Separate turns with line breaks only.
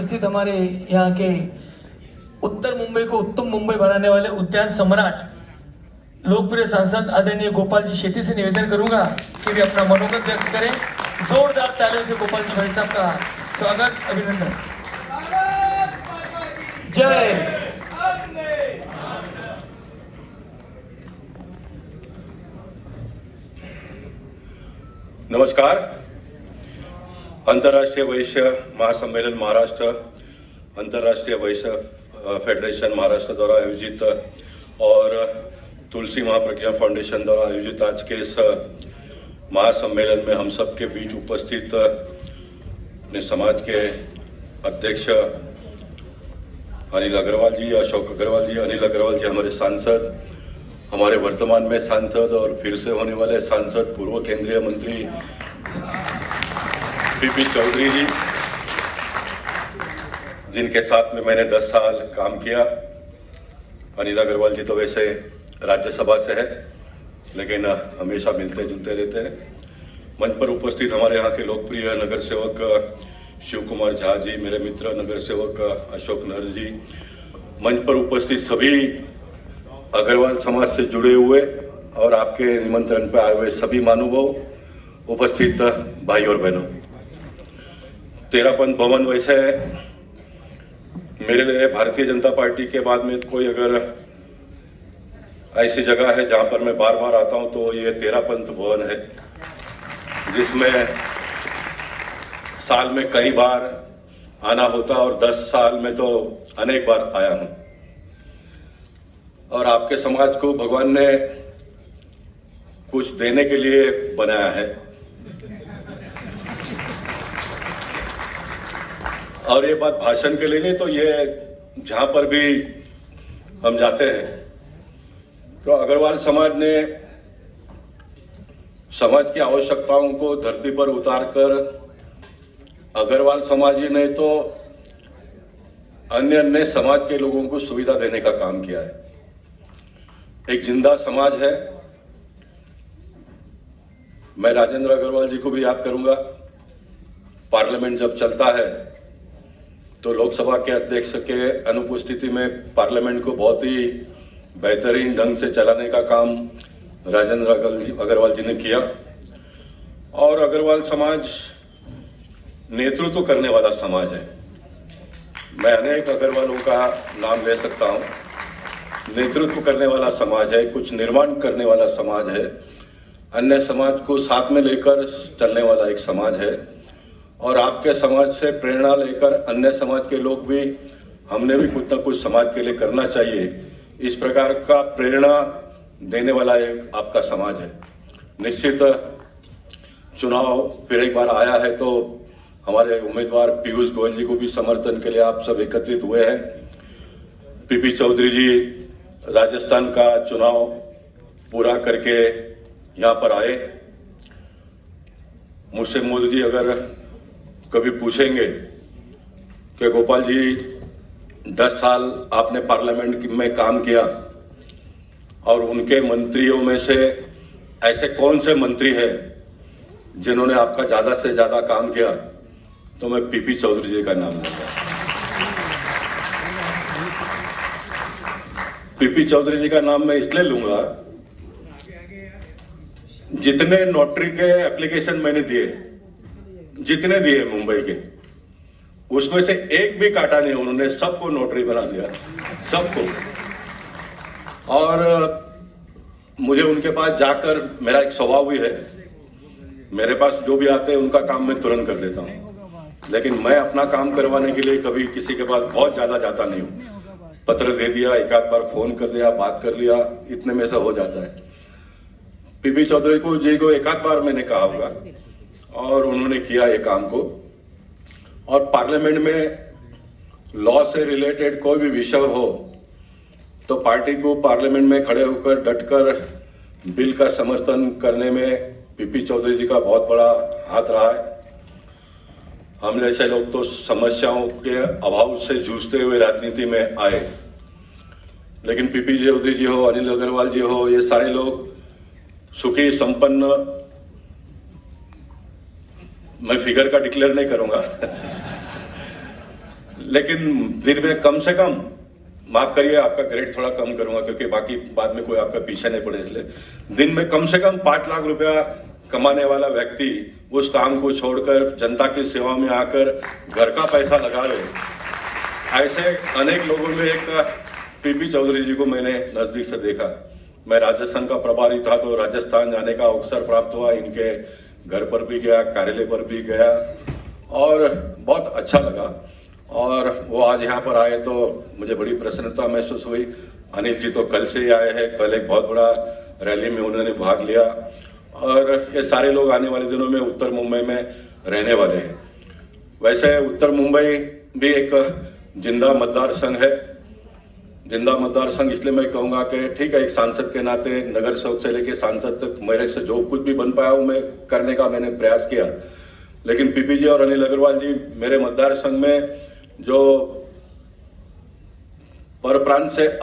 स्थित हमारे यहाँ के उत्तर मुंबई को उत्तम मुंबई बनाने वाले उद्यान सम्राट लोकप्रिय सांसद आदरणीय गोपाल जी शेट्टी से निवेदन करूंगा कि वे अपना मनोगत व्यक्त करें। जोरदार तालियों से गोपाल जी भाई साहब का स्वागत अभिनंदन। जय।
नमस्कार। अंतर्राष्ट्रीय वैश्य महासम्मेलन महाराष्ट्र, अंतर्राष्ट्रीय वैश्य फेडरेशन महाराष्ट्र द्वारा आयोजित और तुलसी महाप्रज्ञा फाउंडेशन द्वारा आयोजित आज के इस महासम्मेलन में हम सबके बीच उपस्थित अपने समाज के अध्यक्ष अनिल अग्रवाल जी, अशोक अग्रवाल जी, अनिल अग्रवाल जी हमारे सांसद, हमारे वर्तमान में सांसद और फिर से होने वाले सांसद पूर्व केंद्रीय मंत्री पीपी चौधरी जी, जिनके साथ में मैंने 10 साल काम किया। अनिल अग्रवाल जी तो वैसे राज्यसभा से है, लेकिन हमेशा मिलते जुलते रहते हैं। मंच पर उपस्थित हमारे यहाँ के लोकप्रिय नगर सेवक शिव कुमार झा जी, मेरे मित्र नगर सेवक अशोक नर जी, मंच पर उपस्थित सभी अग्रवाल समाज से जुड़े हुए और आपके निमंत्रण पर आए हुए सभी महानुभाव, उपस्थित भाई और बहनों, तेरापंथ भवन वैसे मेरे लिए भारतीय जनता पार्टी के बाद में कोई अगर ऐसी जगह है जहां पर मैं बार बार आता हूं तो ये तेरापंथ भवन है, जिसमें साल में कई बार आना होता और 10 साल में तो अनेक बार आया हूं। और आपके समाज को भगवान ने कुछ देने के लिए बनाया है और ये बात भाषण के लिए नहीं, तो ये जहां पर भी हम जाते हैं तो अग्रवाल समाज ने समाज की आवश्यकताओं को धरती पर उतारकर अग्रवाल समाज ही नहीं तो अन्य अन्य समाज के लोगों को सुविधा देने का काम किया है। एक जिंदा समाज है। मैं राजेंद्र अग्रवाल जी को भी याद करूंगा। पार्लियामेंट जब चलता है तो लोकसभा के अध्यक्ष के अनुपस्थिति में पार्लियामेंट को बहुत ही बेहतरीन ढंग से चलाने का काम राजेंद्र अग्रवाल जी ने किया। और अग्रवाल समाज नेतृत्व करने वाला समाज है। मैं अनेक अग्रवालों का नाम ले सकता हूं। नेतृत्व करने वाला समाज है, कुछ निर्माण करने वाला समाज है, अन्य समाज को साथ में लेकर चलने वाला एक समाज है। और आपके समाज से प्रेरणा लेकर अन्य समाज के लोग भी, हमने भी कुछ ना कुछ समाज के लिए करना चाहिए, इस प्रकार का प्रेरणा देने वाला एक आपका समाज है। निश्चित चुनाव फिर एक बार आया है तो हमारे उम्मीदवार पीयूष गोयल जी को भी समर्थन के लिए आप सब एकत्रित हुए हैं। पीपी चौधरी जी राजस्थान का चुनाव पूरा करके यहां पर आए। मुझसे मोदी जी अगर कभी पूछेंगे कि गोपाल जी 10 साल आपने पार्लियामेंट में काम किया और उनके मंत्रियों में से ऐसे कौन से मंत्री हैं जिन्होंने आपका ज्यादा से ज्यादा काम किया, तो मैं पीपी चौधरी जी का नाम लूंगा। पीपी चौधरी जी का नाम मैं इसलिए लूंगा, जितने नोटरी के एप्लीकेशन मैंने दिए, जितने दिए मुंबई के, उसमें से एक भी काटा नहीं, उन्होंने सबको नोटरी बना दिया, सबको। और मुझे उनके पास जाकर, मेरा एक स्वभाव भी है, मेरे पास जो भी आते हैं उनका काम मैं तुरंत कर देता हूं, लेकिन मैं अपना काम करवाने के लिए कभी किसी के पास बहुत ज्यादा जाता नहीं हूं। पत्र दे दिया, एक आध बार फोन कर दिया, बात कर लिया, इतने में से हो जाता है। पीपी चौधरी जी को एक आध बार मैंने कहा होगा और उन्होंने किया ये काम को। और पार्लियामेंट में लॉ से रिलेटेड कोई भी विषय हो तो पार्टी को पार्लियामेंट में खड़े होकर डटकर बिल का समर्थन करने में पीपी चौधरी जी का बहुत बड़ा हाथ रहा है। हम जैसे लोग तो समस्याओं के अभाव से जूझते हुए राजनीति में आए, लेकिन पीपी चौधरी जी हो, अनिल अग्रवाल जी हो, ये सारे लोग सुखी संपन्न, मैं फिगर का डिक्लेयर नहीं करूंगा लेकिन दिन में कम से कम, माफ करिए आपका ग्रेड थोड़ा कम करूंगा क्योंकि बाकी बाद में कोई आपका पीछे नहीं पड़े, इसलिए दिन में कम से कम 5 लाख रुपया कमाने वाला व्यक्ति उस काम को छोड़कर जनता की सेवा में आकर घर का पैसा लगा ले, ऐसे अनेक लोगों में एक पीपी चौधरी जी को मैंने नजदीक से देखा। मैं राजस्थान का प्रभारी था तो राजस्थान जाने का अवसर प्राप्त हुआ, इनके घर पर भी गया, कार्यालय पर भी गया और बहुत अच्छा लगा। और वो आज यहाँ पर आए तो मुझे बड़ी प्रसन्नता महसूस हुई। अनिल जी तो कल से ही आए हैं, कल एक बहुत बड़ा रैली में उन्होंने भाग लिया और ये सारे लोग आने वाले दिनों में उत्तर मुंबई में रहने वाले हैं। वैसे उत्तर मुंबई भी एक जिंदा मतदार संघ है। जिंदा मतदार संघ इसलिए मैं कहूंगा कि ठीक है, एक सांसद के नाते नगर सेवक से लेके सांसद तक मेरे से जो कुछ भी बन पाया वो मैं करने का मैंने प्रयास किया, लेकिन पीपी जी और अनिल अग्रवाल जी मेरे मतदार संघ में जो पर प्रांत से